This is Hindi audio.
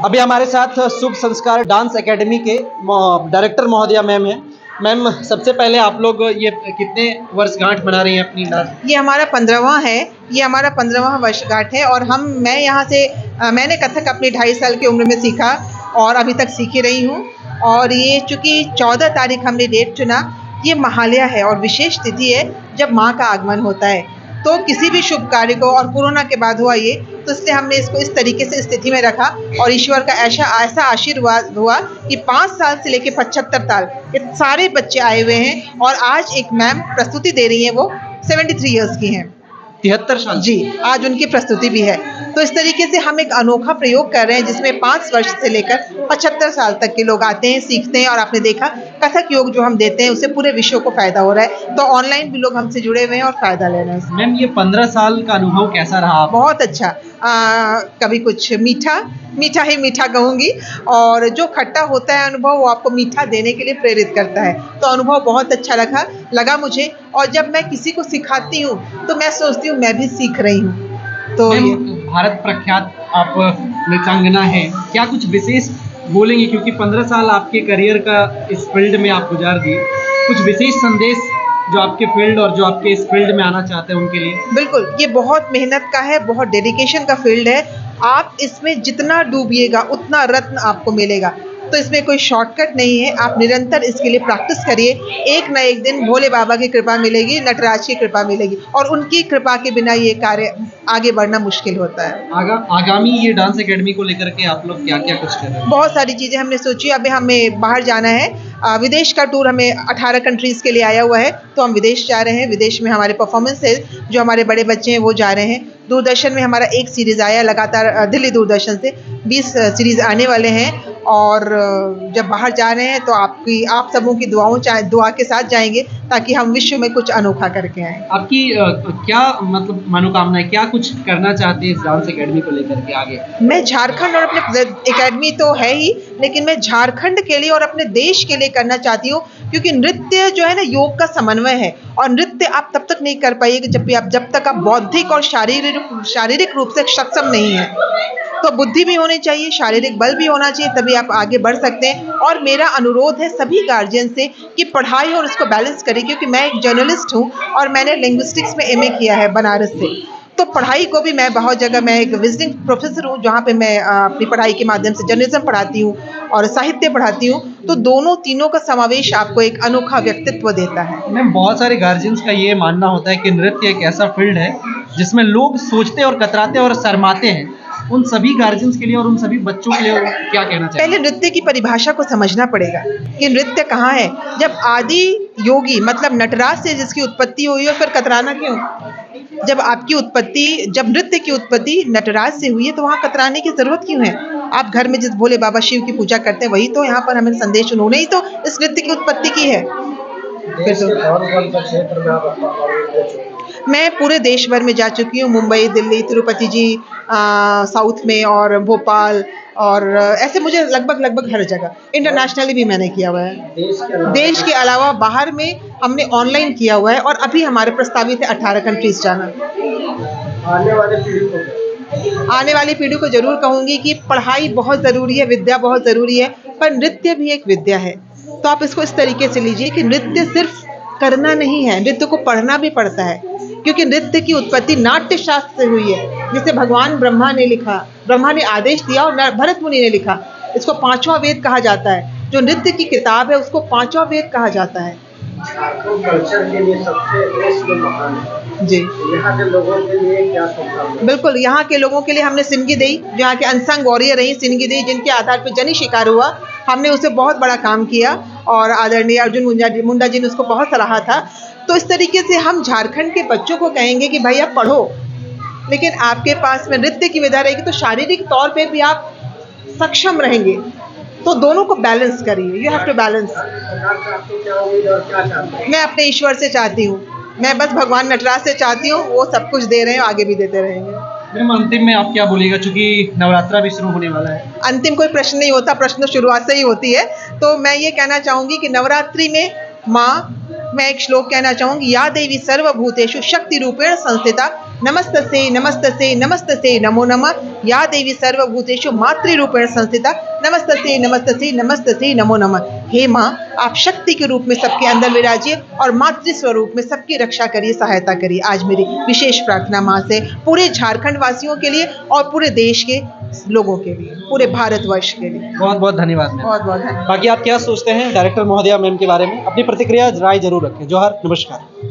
अभी हमारे साथ शुभ संस्कार डांस एकेडमी के डायरेक्टर महोदया मैम हैं। मैम, सबसे पहले आप लोग ये कितने वर्षगांठ मना रही हैं अपनी डांस? ये हमारा 15वां है। ये हमारा 15वां वर्षगांठ है और मैं यहाँ से मैंने कथक अपनी 2.5 साल की उम्र में सीखा और अभी तक सीख ही रही हूँ। और ये चूँकि 14 तारीख हमने डेट चुना, ये महालया है और विशेष तिथि है जब माँ का आगमन होता है। तो किसी भी शुभ कार्य को, और कोरोना के बाद हुआ ये, तो इसलिए हमने इसको इस तरीके से स्थिति में रखा और ईश्वर का ऐसा आशीर्वाद हुआ कि 5 साल से लेके 75 साल ये सारे बच्चे आए हुए हैं। और आज एक मैम प्रस्तुति दे रही हैं, वो 73 इयर्स की हैं। 73 साल जी, आज उनकी प्रस्तुति भी है। तो इस तरीके से हम एक अनोखा प्रयोग कर रहे हैं जिसमें 5 वर्ष से लेकर 75 साल तक के लोग आते हैं, सीखते हैं। और आपने देखा कथक योग जो हम देते हैं उससे पूरे विश्व को फायदा हो रहा है। तो ऑनलाइन भी लोग हमसे जुड़े हुए हैं और फायदा ले रहे हैं। मैम, ये 15 साल का अनुभव कैसा रहा? बहुत अच्छा। कभी कुछ मीठा ही मीठा कहूँगी। और जो खट्टा होता है अनुभव, वो आपको मीठा देने के लिए प्रेरित करता है। तो अनुभव बहुत अच्छा लगा मुझे। और जब मैं किसी को सिखाती हूँ तो मैं सोचती हूँ मैं भी सीख रही हूँ। तो ये भारत प्रख्यात आप नृत्यांगना हैं, क्या कुछ विशेष बोलेंगे? क्योंकि 15 साल आपके करियर का इस फील्ड में आप गुजार दिए, कुछ विशेष संदेश जो आपके फील्ड और जो आपके इस फील्ड में आना चाहते हैं उनके लिए? बिल्कुल, ये बहुत मेहनत का है, बहुत डेडिकेशन का फील्ड है। आप इसमें जितना डूबिएगा उतना रत्न आपको मिलेगा। तो इसमें कोई शॉर्टकट नहीं है। आप निरंतर इसके लिए प्रैक्टिस करिए। एक ना एक दिन भोले बाबा की कृपा मिलेगी, नटराज की कृपा मिलेगी। और उनकी कृपा के बिना ये कार्य आगे बढ़ना मुश्किल होता है। आगामी ये डांस एकेडमी को लेकर के आप लोग क्या-क्या कुछ कर रहे हैं? बहुत सारी चीज़ें हमने सोची। अभी हमें बाहर जाना है, विदेश का टूर हमें 18 कंट्रीज़ के लिए आया हुआ है। तो हम विदेश जा रहे हैं। विदेश में हमारे परफॉर्मेंस है, जो हमारे बड़े बच्चे हैं वो जा रहे हैं। दूरदर्शन में हमारा एक सीरीज़ आया लगातार, दिल्ली दूरदर्शन से 20 सीरीज़ आने वाले हैं। और जब बाहर जा रहे हैं तो आप सबों की दुआ के साथ जाएंगे ताकि हम विश्व में कुछ अनोखा करके आएँ। आपकी क्या मतलब मनोकामना है, क्या कुछ करना चाहते हैं इस डांस एकेडमी को लेकर के आगे? मैं झारखंड और अपने एकेडमी तो है ही, लेकिन मैं झारखंड के लिए और अपने देश के लिए करना चाहती हूँ। क्योंकि नृत्य जो है ना, योग का समन्वय है। और नृत्य आप तब तक नहीं कर पाइएगा जब तक आप बौद्धिक और शारीरिक रूप से सक्षम नहीं है। तो बुद्धि भी होनी चाहिए, शारीरिक बल भी होना चाहिए, तभी आप आगे बढ़ सकते हैं। और मेरा अनुरोध है सभी गार्जियन से कि पढ़ाई और उसको बैलेंस करें। क्योंकि मैं एक जर्नलिस्ट हूँ और मैंने लिंग्विस्टिक्स में एमए किया है बनारस से। तो पढ़ाई को भी मैं बहुत जगह, मैं एक विजिटिंग प्रोफेसर हूँ जहाँ पे मैं अपनी पढ़ाई के माध्यम से जर्नलिज्म पढ़ाती हूँ और साहित्य पढ़ाती हूँ। तो तीनों का समावेश आपको एक अनोखा व्यक्तित्व देता है। मैम, बहुत सारे गार्जियंस का ये मानना होता है कि नृत्य एक ऐसा फील्ड है जिसमें लोग सोचते और कतराते और शर्माते हैं। उन सभी गार्जियंस के लिए और उन सभी बच्चों के लिए क्या कहना चाहिए? पहले नृत्य की परिभाषा को समझना पड़ेगा कि नृत्य कहाँ है। जब आदि योगी मतलब नटराज से जिसकी उत्पत्ति हुई है, फिर कतराना क्यों? जब नृत्य की उत्पत्ति नटराज से हुई है तो वहाँ कतराने की जरूरत क्यों है? आप घर में जिस भोले बाबा शिव की पूजा करते हैं, वही तो यहाँ पर हमें संदेश, उन्होंने ही तो इस नृत्य की उत्पत्ति की है। मैं पूरे देश भर में जा चुकी हूँ, मुंबई, दिल्ली, तिरुपति जी, साउथ में और भोपाल, और ऐसे मुझे लगभग हर जगह इंटरनेशनली भी मैंने किया हुआ है। देश के अलावा बाहर में हमने ऑनलाइन किया हुआ है। और अभी हमारे प्रस्तावित है 18 कंट्रीज जाना। आने वाली पीढ़ी को जरूर कहूँगी कि पढ़ाई बहुत ज़रूरी है, विद्या बहुत ज़रूरी है, पर नृत्य भी एक विद्या है। तो आप इसको इस तरीके से लीजिए कि नृत्य सिर्फ करना नहीं है, नृत्य को पढ़ना भी पड़ता है। क्योंकि नृत्य की उत्पत्ति नाट्य शास्त्र से हुई है, जिसे भगवान ब्रह्मा ने लिखा। ब्रह्मा ने आदेश दिया और भरत मुनि ने लिखा। इसको 5वां वेद कहा जाता है। जो नृत्य की किताब है उसको 5वां वेद कहा जाता है। कल्चर के लिए सबसे श्रेष्ठ महान है जी। यहाँ के लोगों के लिए क्या शुभकामनाएं? बिल्कुल, यहाँ के लोगों के लिए हमने सिनगी देई, जो यहाँ के अनसंग वॉरियर रही सिनगी देई, जिनके आधार पर जनी शिकार हुआ, हमने उसे बहुत बड़ा काम किया। और आदरणीय अर्जुन मुंडा जी ने उसको बहुत सराहा था। तो इस तरीके से हम झारखंड के बच्चों को कहेंगे कि भाई आप पढ़ो, लेकिन आपके पास में नृत्य की विधा रहेगी तो शारीरिक तौर पे भी आप सक्षम रहेंगे। तो दोनों को बैलेंस करिए, यू हैव टू बैलेंस। मैं अपने ईश्वर से चाहती हूँ, मैं बस भगवान नटराज से चाहती हूँ, वो सब कुछ दे रहे हैं, आगे भी देते रहेंगे। मैम, अंतिम में आप क्या बोलिएगा, चूंकि नवरात्रा भी शुरू होने वाला है? अंतिम कोई प्रश्न नहीं होता, प्रश्न शुरुआत से ही होती है। तो मैं ये कहना चाहूँगी कि नवरात्रि में माँ, मैं एक श्लोक कहना चाहूँगी, या देवी सर्वभूतेषु शक्ति रूपेण संस्थिता नमस्तस्यै नमस्तस्यै नमस्तस्यै नमो नमः या देवी सर्वभूतेषु मातृरूपेण संस्थिता नमस्तस्यै नमस्तस्यै नमस्तस्यै नमो नमः। हे माँ, आप शक्ति के रूप में सबके अंदर विराजिए और मातृ स्वरूप में सबकी रक्षा करिए, सहायता करिए। आज मेरी विशेष प्रार्थना माँ से पूरे झारखंड वासियों के लिए और पूरे देश के लोगों के लिए, पूरे भारतवर्ष के लिए। बहुत बहुत धन्यवाद मैम। बहुत बहुत धन्यवाद। बाकी आप क्या सोचते हैं डायरेक्टर महोदया मैम के बारे में? अपनी प्रतिक्रिया राय जरूर रखें। जोहार, नमस्कार।